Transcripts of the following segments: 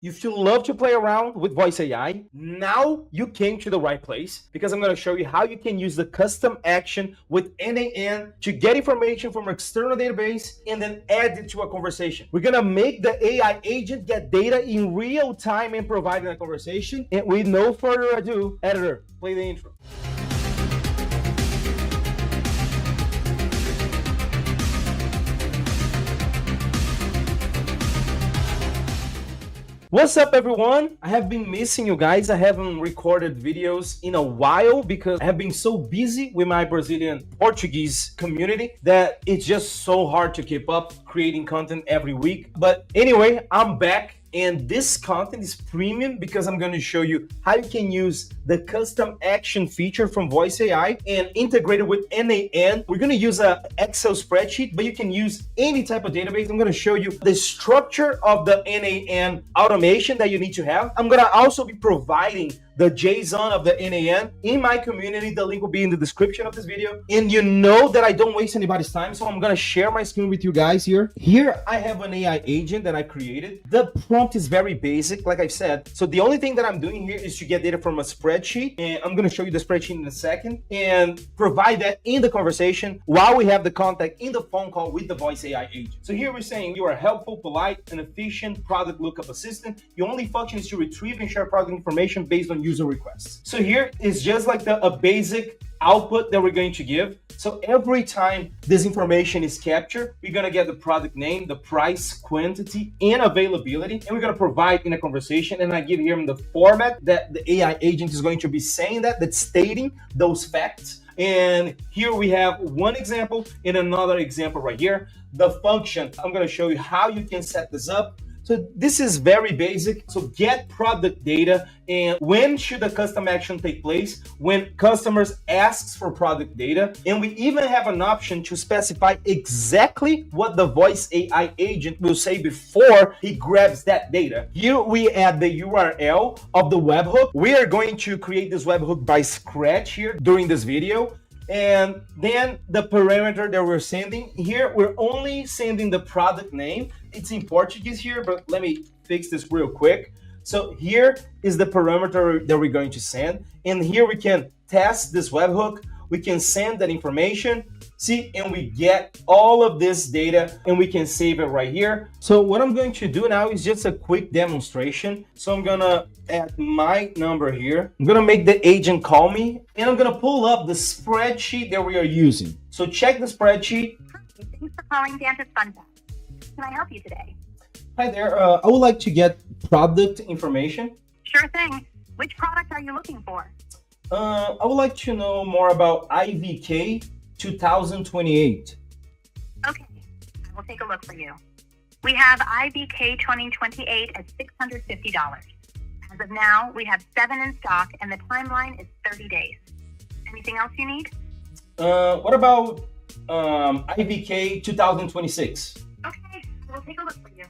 If you love to play around with voice AI, now you came to the right place because I'm going to show you how you can use the custom action with N8N to get information from an external database and then add it to a conversation. We're going to make the AI agent get data in real time and provide in a conversation. And with no further ado, editor, play the intro. What's up, everyone? I have been missing you guys. I haven't recorded videos in a while because I have been so busy with my Brazilian Portuguese community that it's just so hard to keep up creating content every week. But anyway, I'm back. And this content is premium because I'm going to show you how you can use the custom action feature from Voice AI and integrate it with N8N. We're going to use an Excel spreadsheet, but you can use any type of database. I'm going to show you the structure of the N8N automation that you need to have. I'm going to also be providing the JSON of the N8N in my community. The link will be in the description of this video. And you know that I don't waste anybody's time, so I'm gonna share my screen with you guys here. Here I have an AI agent that I created. The prompt is very basic, like I've said. So the only thing that I'm doing here is to get data from a spreadsheet, and I'm gonna show you the spreadsheet in a second, and provide that in the conversation while we have the contact in the phone call with the voice AI agent. So here we're saying you are a helpful, polite, and efficient product lookup assistant. Your only function is to retrieve and share product information based on user requests. So here is just like a basic output that we're going to give. So every time this information is captured, we're going to get the product name, the price, quantity, and availability, and we're going to provide in a conversation. And I give him the format that the AI agent is going to be saying that's stating those facts. And here we have one example and another example right here. The function, I'm going to show you how you can set this up. So this is very basic. So get product data, and when should a custom action take place? When customers asks for product data. And we even have an option to specify exactly what the voice AI agent will say before he grabs that data. Here we add the URL of the webhook. We are going to create this webhook by scratch here during this video. And then the parameter that we're sending here, we're only sending the product name. It's in Portuguese here, but let me fix this real quick. So here is the parameter that we're going to send. And here we can test this webhook. We can send that information. See, and we get all of this data and we can save it right here. So what I'm going to do now is just a quick demonstration. So I'm gonna add my number here. I'm gonna make the agent call me, and I'm gonna pull up the spreadsheet that we are using. So check the spreadsheet. Thanks for calling Dantas Fund Fact. Can I help you today? Hi there, I would like to get product information. Sure thing. Which product are you looking for? I would like to know more about IVK 2028. Okay, I will take a look for you. We have IVK 2028 at $650. As of now, we have 7 in stock, and the timeline is 30 days. Anything else you need? What about IVK 2026? Okay, I will take a look for you.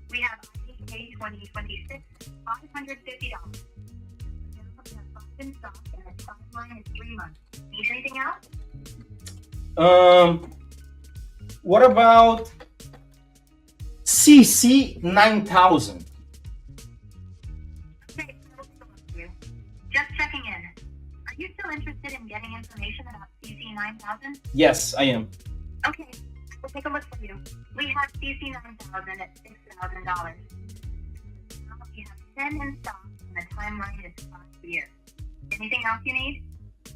We have IVK 2026, $550. In stock, and the timeline is 3 months. Need anything else? What about CC 9000? Okay, I will take a look for you. Just checking in. Are you still interested in getting information about CC 9000? Yes, I am. Okay, I will take a look for you. We have CC 9000 at $6,000. Now we have 10 in stock, and the timeline is 5 years. Anything else you need?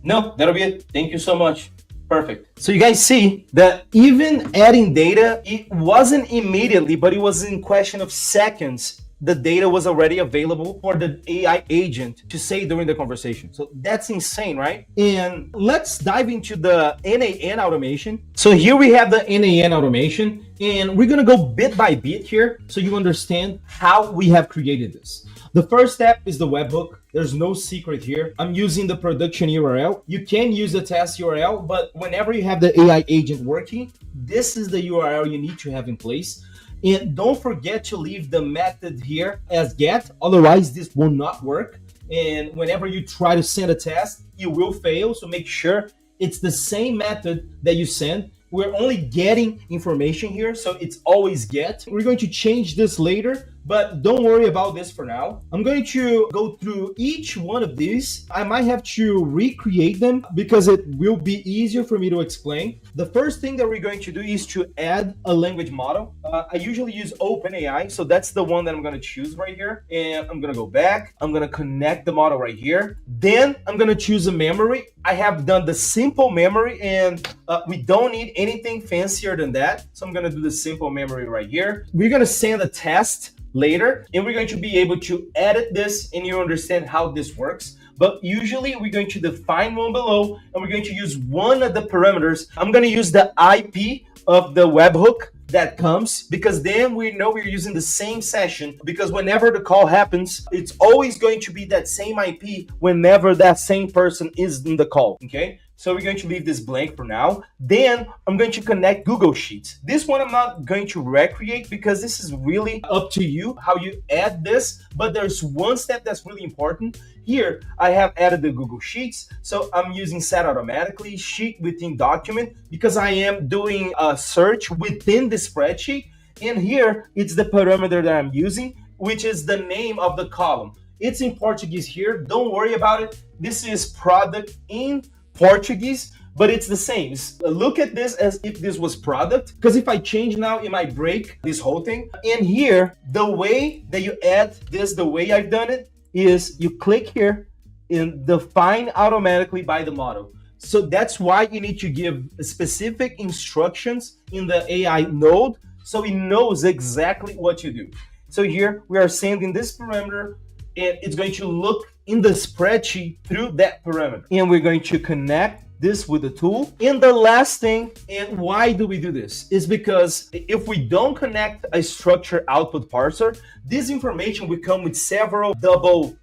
No, that'll be it. Thank you so much. Perfect. So you guys see that even adding data, it wasn't immediately, but it was in question of seconds. The data was already available for the AI agent to say during the conversation. So that's insane, right? And let's dive into the N8N automation. So here we have the N8N automation, and we're gonna go bit by bit here so you understand how we have created this. The first step is the webhook. There's no secret here. I'm using the production URL. You can use the test URL, but whenever you have the AI agent working, this is the URL you need to have in place. And don't forget to leave the method here as get, otherwise this will not work. And whenever you try to send a test, you will fail. So make sure it's the same method that you send. we're only getting information here, so it's always get. We're going to change this later, but don't worry about this for now. I'm going to go through each one of these. I might have to recreate them because it will be easier for me to explain. The first thing that we're going to do is to add a language model. I usually use OpenAI, so that's the one that I'm going to choose right here. And I'm going to go back. I'm going to connect the model right here. Then I'm going to choose a memory. I have done the simple memory, and we don't need anything fancier than that. So I'm going to do the simple memory right here. We're going to send a test later, and we're going to be able to edit this and you understand how this works. But usually we're going to define one below, and we're going to use one of the parameters. I'm going to use the IP of the webhook that comes, because then we know we're using the same session, because whenever the call happens, it's always going to be that same IP whenever that same person is in the call, okay? So we're going to leave this blank for now. Then I'm going to connect Google Sheets. This one I'm not going to recreate because this is really up to you how you add this, but there's one step that's really important. Here, I have added the Google Sheets, so I'm using set automatically, sheet within document, because I am doing a search within the spreadsheet. And here, it's the parameter that I'm using, which is the name of the column. It's in Portuguese here, don't worry about it. This is product in Portuguese, but it's the same. Look at this as if this was product, because if I change now, it might break this whole thing. And here, the way that you add this, the way I've done it, is you click here and define automatically by the model. So that's why you need to give specific instructions in the AI node so it knows exactly what you do. So here we are sending this parameter, and it's going to look in the spreadsheet through that parameter. And we're going to connect this with the tool. And the last thing, and why do we do this, is because if we don't connect a structure output parser, this information will come with several double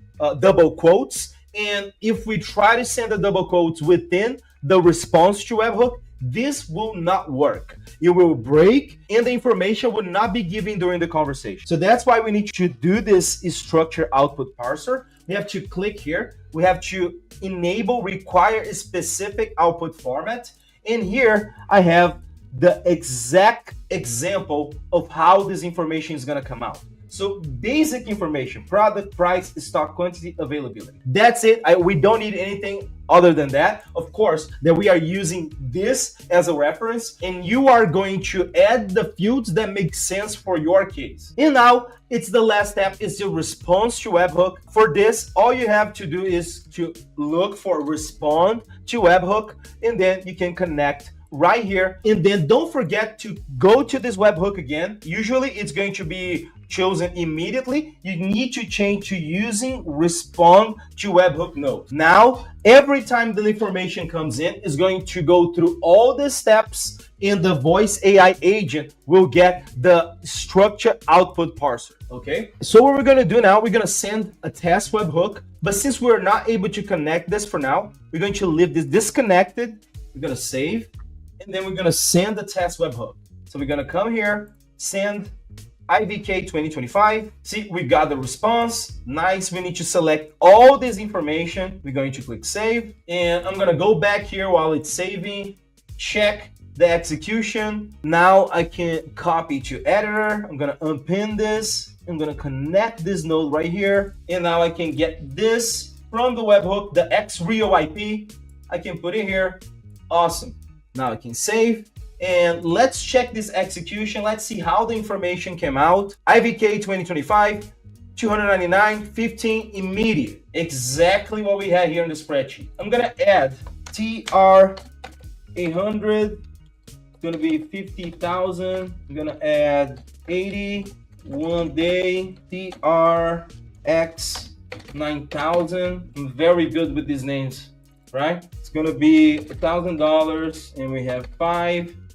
quotes. And if we try to send the double quotes within the response to webhook, this will not work. It will break, and the information will not be given during the conversation. So that's why we need to do this structure output parser. We have to click here. We have to enable require a specific output format. And here I have the exact example of how this information is going to come out. So basic information, product, price, stock quantity, availability. That's it. We don't need anything other than that. Of course, that we are using this as a reference, and you are going to add the fields that make sense for your case. And now it's the last step, is the response to webhook. For this, all you have to do is to look for respond to webhook, and then you can connect right here. And then don't forget to go to this webhook again. Usually it's going to be chosen immediately. You need to change to using respond to webhook node. Now, every time the information comes in, is going to go through all the steps, and the voice AI agent will get the structure output parser. Okay, so what we're going to do now, we're going to send a test webhook, but since we're not able to connect this for now, we're going to leave this disconnected. We're going to save, and then we're going to send the test webhook. So we're going to come here, send IVK 2025. See, we got the response. Nice. We need to select all this information. We're going to click save, and I'm going to go back here while it's saving, check the execution. Now I can copy to editor. I'm going to unpin this. I'm going to connect this node right here, and now I can get this from the webhook, the XREO IP. I can put it here. Awesome. Now I can save, and let's check this execution. Let's see how the information came out. IVK 2025, 299, 15, immediate. Exactly what we had here in the spreadsheet. I'm gonna add TR 800, it's gonna be 50,000. I'm gonna add 80, 1 day, TRX 9,000. I'm very good with these names, right? It's gonna be $1,000, and we have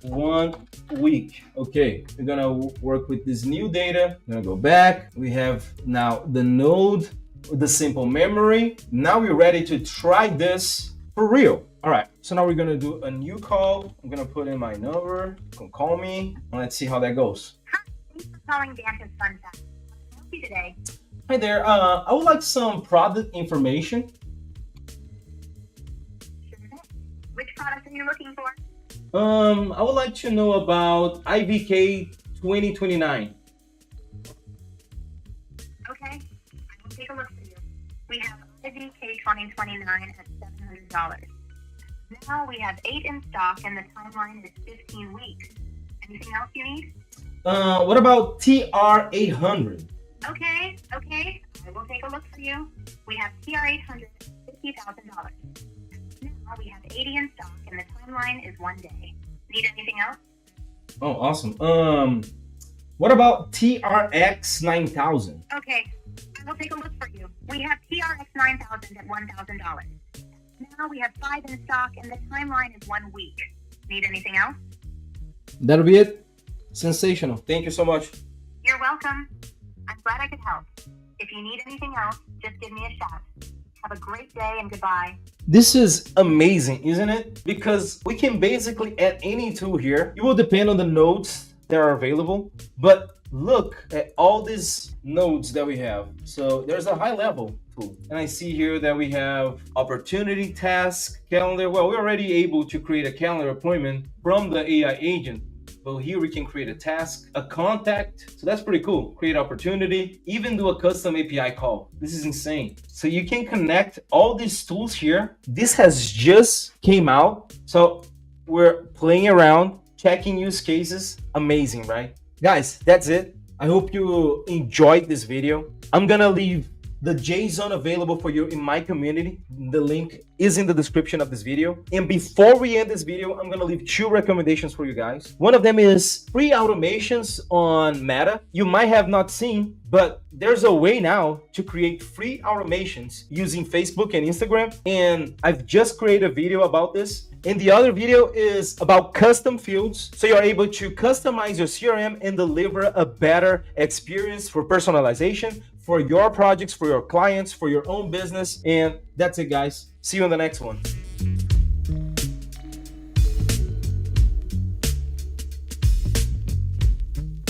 1 week. Okay, we're gonna work with this new data. I'm gonna go back. We have now the node with the simple memory. Now we're ready to try this for real. All right, so now we're gonna do a new call. I'm gonna put in my number. You can call me, and let's see how that goes. Hi, thanks for calling Dantas Fun Fact. How can I help you today? Hi there. I would like some product information. Sure thing. Which product are you looking for? I would like to know about IVK 2029. Okay, I will take a look for you. We have IVK 2029 at $700. Now we have 8 in stock and the timeline is 15 weeks. Anything else you need? What about TR 800? Okay, I will take a look for you. We have TR 800 at $50,000. Now we have 80 in stock and the timeline is 1 day. Need anything else? Oh, awesome. What about TRX 9000? Okay, I will take a look for you. We have TRX 9000 at $1,000. Now we have 5 in stock and the timeline is 1 week. Need anything else? That'll be it. Sensational. Thank you so much. You're welcome. I'm glad I could help. If you need anything else, just give me a shout. Have a great day and goodbye. This is amazing, isn't it? Because we can basically add any tool here. It will depend on the nodes that are available, but look at all these nodes that we have. So there's a high level tool, and I see here that we have opportunity, task, calendar. Well, we're already able to create a calendar appointment from the AI agent. But here we can create a task, a contact. So that's pretty cool. Create opportunity, even do a custom API call. This is insane. So you can connect all these tools here. This has just came out. So we're playing around, checking use cases. Amazing, right? Guys, that's it. I hope you enjoyed this video. I'm gonna leave the JSON available for you in my community. The link is in the description of this video. And before we end this video, I'm gonna leave 2 recommendations for you guys. One of them is free automations on Meta. You might have not seen, but there's a way now to create free automations using Facebook and Instagram. And I've just created a video about this. And the other video is about custom fields. So you're able to customize your CRM and deliver a better experience for personalization, for your projects, for your clients, for your own business. And that's it, guys. See you in the next one.